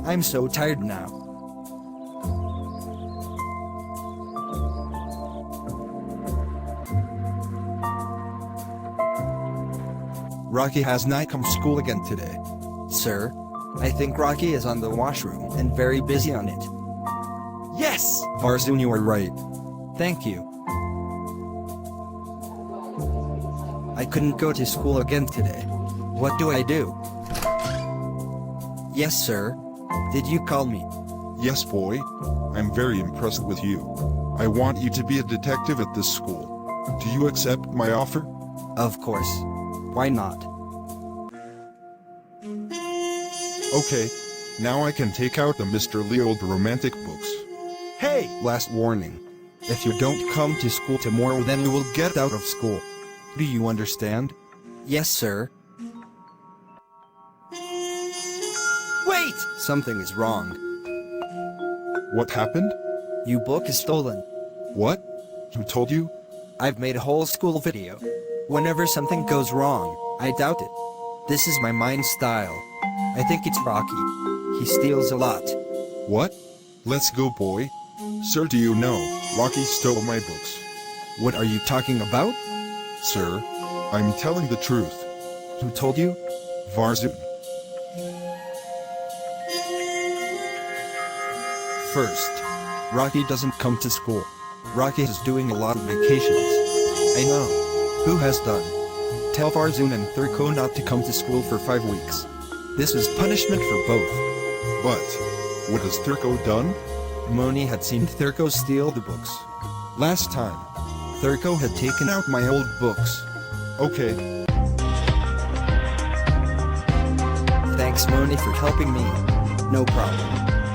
I'm so tired now. Rocky has not come to school again today. Sir, I think Rocky is on the washroom and very busy on it. Yes! Varzun, you are right. Thank you. I couldn't go to school again today. What do I do? Yes, sir. Did you call me? Yes, boy. I'm very impressed with you. I want you to be a detective at this school. Do you accept my offer? Of course. Why not? Okay. Now I can take out the Mr. Leo the romantic books. Hey! Last warning. If you don't come to school tomorrow, then you will get out of school. Do you understand? Yes, sir. Wait! Something is wrong. What happened? Your book is stolen. What? Who told you? I've made a whole school video. Whenever something goes wrong, I doubt it. This is my mind style. I think it's Rocky. He steals a lot. What? Let's go, boy. Sir, do you know, Rocky stole my books. What are you talking about? Sir, I'm telling the truth. Who told you? Varzun. First, Rocky doesn't come to school. Rocky is doing a lot of vacations. I know. Who has done? Tell Varzun and Thurko not to come to school for 5 weeks. This is punishment for both. But, what has Thurko done? Moni had seen Thurko steal the books. Last time, Thurko had taken out my old books. Okay. Thanks, Moni, for helping me. No problem.